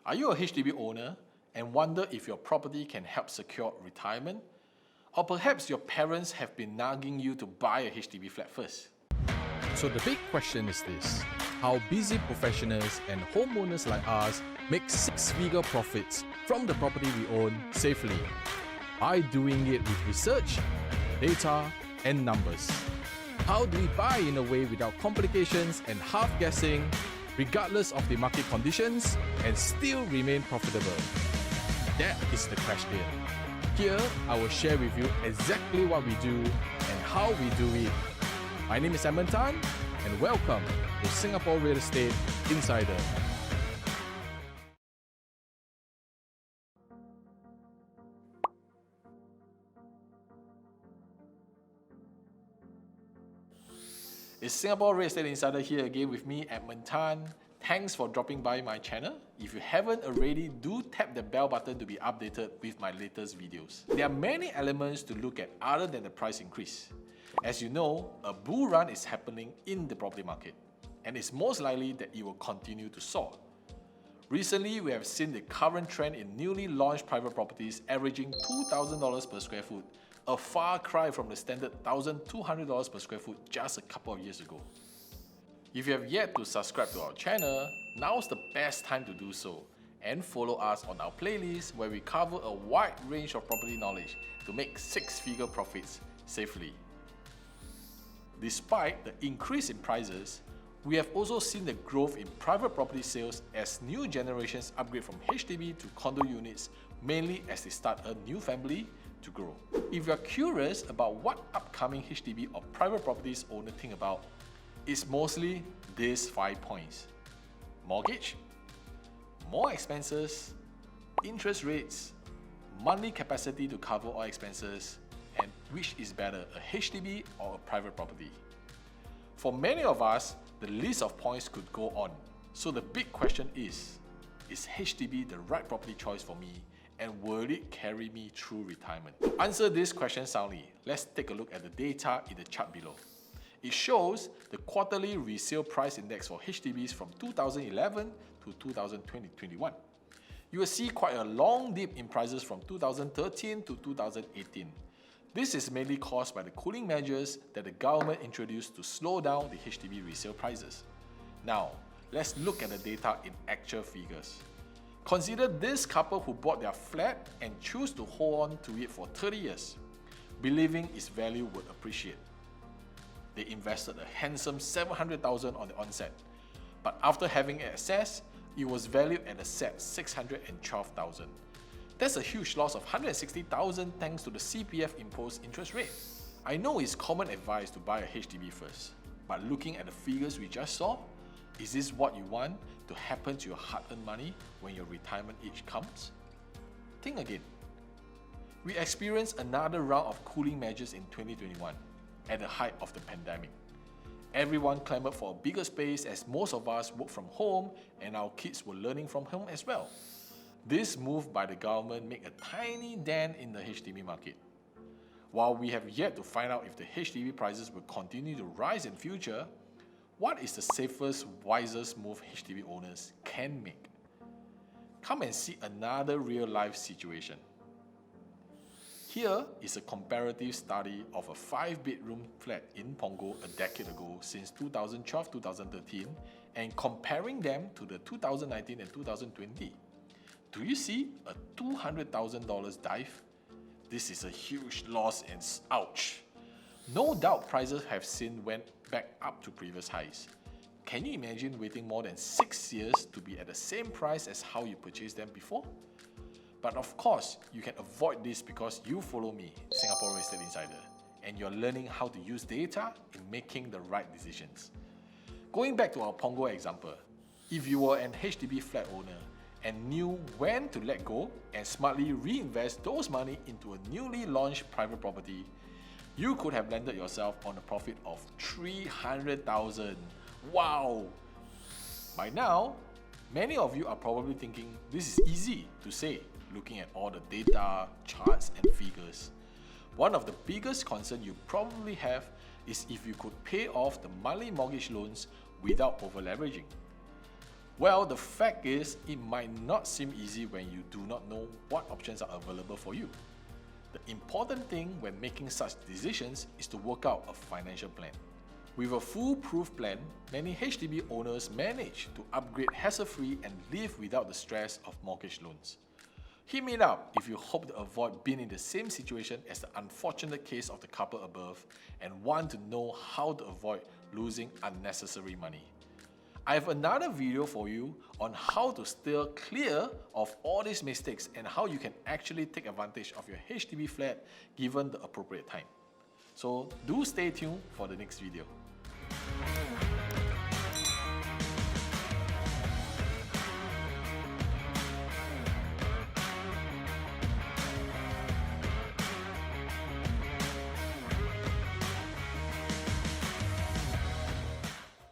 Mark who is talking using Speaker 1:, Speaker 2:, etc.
Speaker 1: Are you a HDB owner and wonder if your property can help secure retirement? Or perhaps your parents have been nagging you to buy a HDB flat first?
Speaker 2: So the big question is this: how busy professionals and homeowners like us make six-figure profits from the property we own safely by doing it with research, data, and numbers. How do we buy in a way without complications and half guessing, regardless of the market conditions, and still remain profitable? That is the question. Here, I will share with you exactly what we do and how we do it. My name is Edmund, and welcome to Singapore Real Estate Insider.
Speaker 1: It's Singapore Real Estate Insider here again with me, Edmund. Thanks for dropping by my channel. If you haven't already, do tap the bell button to be updated with my latest videos. There are many elements to look at other than the price increase. As you know, a bull run is happening in the property market, and it's most likely that it will continue to soar. Recently, we have seen the current trend in newly launched private properties averaging $2,000 per square foot, a far cry from the standard $1,200 per square foot just a couple of years ago. If you have yet to subscribe to our channel, now's the best time to do so, and follow us on our playlist where we cover a wide range of property knowledge to make six-figure profits safely. Despite the increase in prices, we have also seen the growth in private property sales as new generations upgrade from HDB to condo units, mainly as they start a new family to grow. If you are curious about what upcoming HDB or private properties owners think about, it's mostly these 5 points: mortgage, more expenses, interest rates, monthly capacity to cover all expenses, and which is better, a HDB or a private property. For many of us, the list of points could go on. So the big question is HDB the right property choice for me, and will it carry me through retirement? To answer this question soundly, let's take a look at the data in the chart below. It shows the quarterly resale price index for HDBs from 2011 to 2021. You will see quite a long dip in prices from 2013 to 2018. This is mainly caused by the cooling measures that the government introduced to slow down the HDB resale prices. Now, let's look at the data in actual figures. Consider this couple who bought their flat and choose to hold on to it for 30 years, believing its value would appreciate. They invested a handsome $700,000 on the onset, but after having it assessed, it was valued at a set $612,000. That's a huge loss of $160,000 thanks to the CPF imposed interest rate. I know it's common advice to buy a HDB first, but looking at the figures we just saw, is this what you want to happen to your hard-earned money when your retirement age comes? Think again. We experienced another round of cooling measures in 2021 at the height of the pandemic. Everyone clamored for a bigger space as most of us work from home and our kids were learning from home as well. This move by the government made a tiny dent in the HDB market. While we have yet to find out if the HDB prices will continue to rise in future, what is the safest, wisest move HDB owners can make? Come and see another real-life situation. Here is a comparative study of a 5-bedroom flat in Punggol a decade ago since 2012-2013 and comparing them to the 2019 and 2020. Do you see a $200,000 dive? This is a huge loss and ouch. No doubt prices have since went back up to previous highs. Can you imagine waiting more than 6 years to be at the same price as how you purchased them before? But of course, you can avoid this because you follow me, Singapore Real Estate Insider, and you're learning how to use data in making the right decisions. Going back to our Punggol example, if you were an HDB flat owner and knew when to let go and smartly reinvest those money into a newly launched private property, you could have landed yourself on a profit of $300,000. Wow! By now, many of you are probably thinking this is easy to say, looking at all the data, charts, and figures. One of the biggest concerns you probably have is if you could pay off the monthly mortgage loans without over-leveraging. Well, the fact is, it might not seem easy when you do not know what options are available for you. The important thing when making such decisions is to work out a financial plan. With a foolproof plan, many HDB owners manage to upgrade hassle-free and live without the stress of mortgage loans. Hit me up if you hope to avoid being in the same situation as the unfortunate case of the couple above and want to know how to avoid losing unnecessary money. I have another video for you on how to steer clear of all these mistakes and how you can actually take advantage of your HDB flat given the appropriate time. So do stay tuned for the next video.